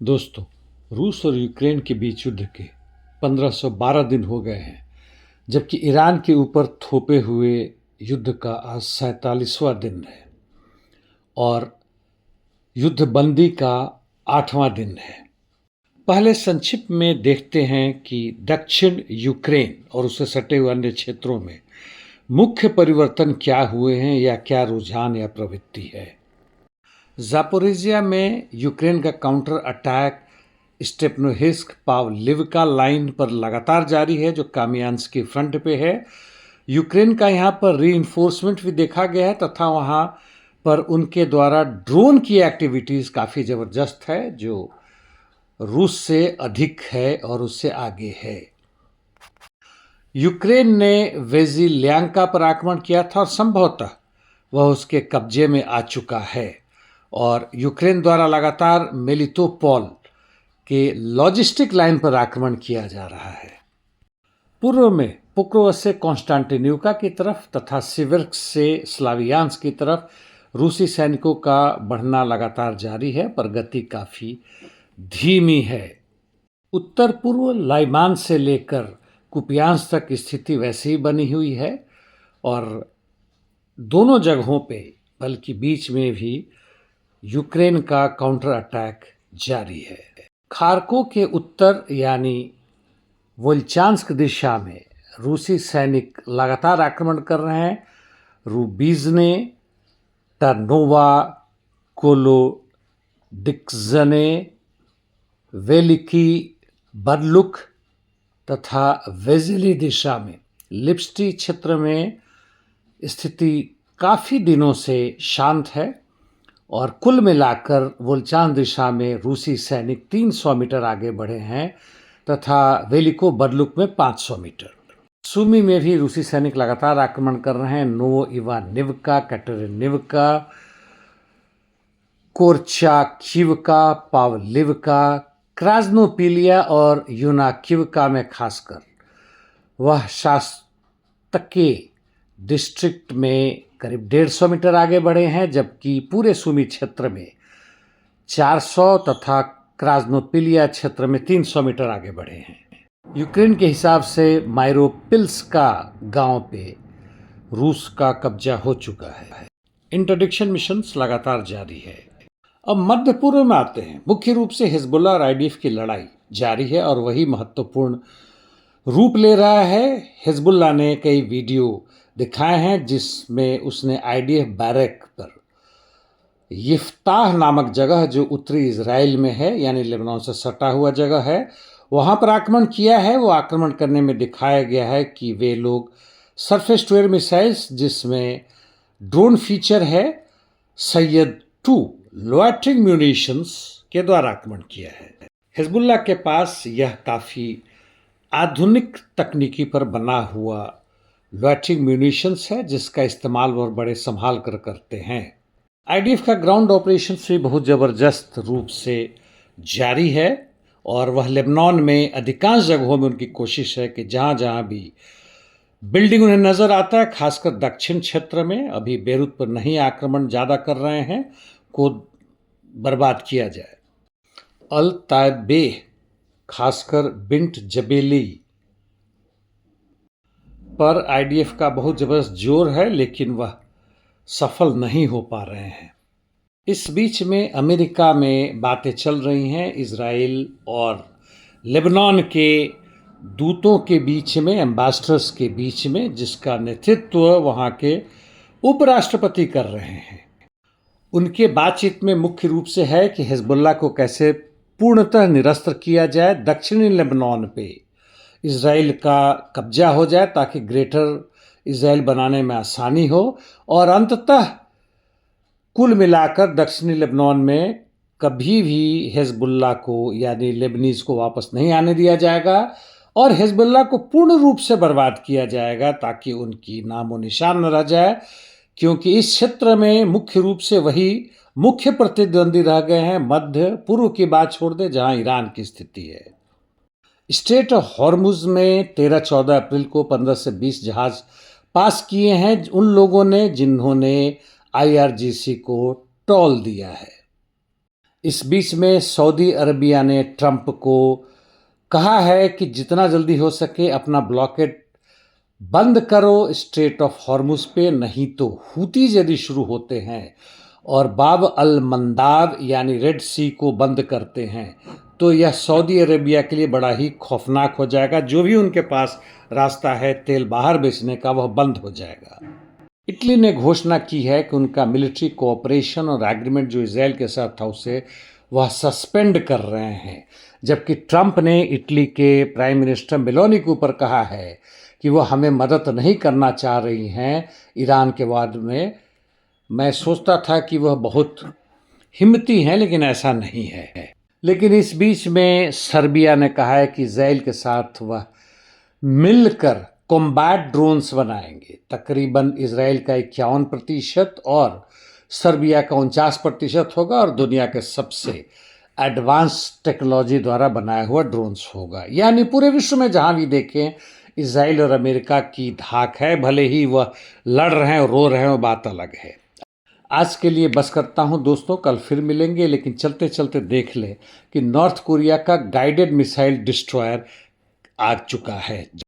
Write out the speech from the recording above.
दोस्तों, रूस और यूक्रेन के बीच युद्ध के 1512 दिन हो गए हैं, जबकि ईरान के ऊपर थोपे हुए युद्ध का आज 47वां दिन है और युद्ध बंदी का 8वां दिन है। पहले संक्षिप्त में देखते हैं कि दक्षिण यूक्रेन और उससे सटे हुए अन्य क्षेत्रों में मुख्य परिवर्तन क्या हुए हैं या क्या रुझान या प्रवृत्ति है। जापोरिजिया में यूक्रेन का काउंटर अटैक स्टेपनोहिस्क पावलिवका लाइन पर लगातार जारी है, जो कामियांस्की फ्रंट पे है। यूक्रेन का यहाँ पर रीइंफोर्समेंट भी देखा गया है तथा वहाँ पर उनके द्वारा ड्रोन की एक्टिविटीज़ काफ़ी ज़बरदस्त है, जो रूस से अधिक है और उससे आगे है। यूक्रेन ने वेजिल्यांका पर आक्रमण किया था और संभवतः वह उसके कब्जे में आ चुका है और यूक्रेन द्वारा लगातार मेलितोपोल के लॉजिस्टिक लाइन पर आक्रमण किया जा रहा है। पूर्व में पुक्रोव से कॉन्स्टेंटिनोवका की तरफ तथा सिवर्स्क से स्लावियांस्क की तरफ रूसी सैनिकों का बढ़ना लगातार जारी है, पर गति काफ़ी धीमी है। उत्तर पूर्व लाइमान से लेकर कुपियांस तक स्थिति वैसी ही बनी हुई है और दोनों जगहों पे, बल्कि बीच में भी यूक्रेन का काउंटर अटैक जारी है। खार्को के उत्तर यानी वोल्चांस्क दिशा में रूसी सैनिक लगातार आक्रमण कर रहे हैं। रूबीजने, टर्नोवा, कोलोडिक्जने, वेलिकी बर्लुक तथा वेजिली दिशा में लिप्स्टी क्षेत्र में स्थिति काफ़ी दिनों से शांत है और कुल मिलाकर वोल्चान दिशा में रूसी सैनिक 300 मीटर आगे बढ़े हैं तथा वेलिको बर्लुक में 500 मीटर। सुमी में भी रूसी सैनिक लगातार आक्रमण कर रहे हैं। नोवो इवानिवका, कैटरिनिवका, कोरचाकिवका, पावलिवका, क्राजनोपिलिया और यूनाकिवका में खासकर वह शास्तके डिस्ट्रिक्ट में करीब 150 मीटर आगे बढ़े हैं, जबकि पूरे सुमी क्षेत्र में 400 तथा क्राजनोपिलिया क्षेत्र में 300 मीटर आगे बढ़े हैं। यूक्रेन के हिसाब से मायरोपिल्स्का गांव पे रूस का कब्जा हो चुका है। इंटरडिक्शन मिशंस लगातार जारी है। अब मध्य पूर्व में आते हैं। मुख्य रूप से हिजबुल्लाह और आईडीएफ की लड़ाई जारी है और वही महत्वपूर्ण रूप ले रहा है। हिजबुल्लाह ने कई वीडियो दिखाए हैं जिसमें उसने आईडीएफ बैरक पर यिफ्ताह नामक जगह, जो उत्तरी इजराइल में है यानी लेबनान से सटा हुआ जगह है, वहाँ पर आक्रमण किया है। वो आक्रमण करने में दिखाया गया है कि वे लोग सरफेस टू एयर मिसाइल्स, जिसमें ड्रोन फीचर है, सैयद 2 लॉयटरिंग म्यूनिशंस के द्वारा आक्रमण किया है। हिजबुल्लाह के पास यह काफ़ी आधुनिक तकनीकी पर बना हुआ लॉयटरिंग म्यूनिशंस है, जिसका इस्तेमाल वह बड़े संभाल कर करते हैं। आईडीएफ का ग्राउंड ऑपरेशन भी बहुत ज़बरदस्त रूप से जारी है और वह लेबनान में अधिकांश जगहों में उनकी कोशिश है कि जहाँ जहाँ भी बिल्डिंग उन्हें नज़र आता है, खासकर दक्षिण क्षेत्र में, अभी बेरूत पर नहीं आक्रमण ज़्यादा कर रहे हैं, को बर्बाद किया जाए। अल तायबे, खासकर बिंट जबेली पर आईडीएफ का बहुत ज़बरदस्त जोर है, लेकिन वह सफल नहीं हो पा रहे हैं। इस बीच में अमेरिका में बातें चल रही हैं इजराइल और लेबनान के दूतों के बीच में, एम्बेसडर्स के बीच में, जिसका नेतृत्व वहाँ के उपराष्ट्रपति कर रहे हैं। उनके बातचीत में मुख्य रूप से है कि हिजबुल्लाह को कैसे पूर्णतः निरस्त किया जाए, दक्षिणी लेबनान पे इजराइल का कब्जा हो जाए ताकि ग्रेटर इजराइल बनाने में आसानी हो और अंततः कुल मिलाकर दक्षिणी लेबनान में कभी भी हिजबुल्लाह को यानी लेबनीज को वापस नहीं आने दिया जाएगा और हिजबुल्लाह को पूर्ण रूप से बर्बाद किया जाएगा ताकि उनकी नामो निशान न रह जाए, क्योंकि इस क्षेत्र में मुख्य रूप से वही मुख्य प्रतिद्वंदी रह गए हैं। मध्य पूर्व की बात छोड़ दे जहां ईरान की स्थिति है। स्ट्रेट ऑफ हॉर्मुज में 13-14 अप्रैल को 15 से 20 जहाज पास किए हैं उन लोगों ने जिन्होंने आईआरजीसी को टोल दिया है। इस बीच में सऊदी अरबिया ने ट्रंप को कहा है कि जितना जल्दी हो सके अपना ब्लॉकेड बंद करो स्ट्रेट ऑफ हॉर्मुज पे, नहीं तो हूतीज यदि शुरू होते हैं और बाब अल मंदाब यानी रेड सी को बंद करते हैं तो यह सऊदी अरेबिया के लिए बड़ा ही खौफनाक हो जाएगा। जो भी उनके पास रास्ता है तेल बाहर बेचने का वह बंद हो जाएगा। इटली ने घोषणा की है कि उनका मिलिट्री कोऑपरेशन और एग्रीमेंट जो इजराइल के साथ था उसे वह सस्पेंड कर रहे हैं, जबकि ट्रंप ने इटली के प्राइम मिनिस्टर मेलोनी के ऊपर कहा है कि वह हमें मदद नहीं करना चाह रही हैं ईरान के वाद में। मैं सोचता था कि वह बहुत हिम्मती हैं, लेकिन ऐसा नहीं है। लेकिन इस बीच में सर्बिया ने कहा है कि इजराइल के साथ वह मिलकर कॉम्बैट ड्रोन्स बनाएंगे। तकरीबन इजराइल का 51% और सर्बिया का 49% होगा और दुनिया के सबसे एडवांस टेक्नोलॉजी द्वारा बनाया हुआ ड्रोन्स होगा। यानी पूरे विश्व में जहाँ भी देखें इजराइल और अमेरिका की धाक है, भले ही वह लड़ रहे हैं और रो रहे हैं, वो बात अलग है। आज के लिए बस करता हूं दोस्तों, कल फिर मिलेंगे। लेकिन चलते चलते देख लें कि नॉर्थ कोरिया का गाइडेड मिसाइल डिस्ट्रॉयर आ चुका है।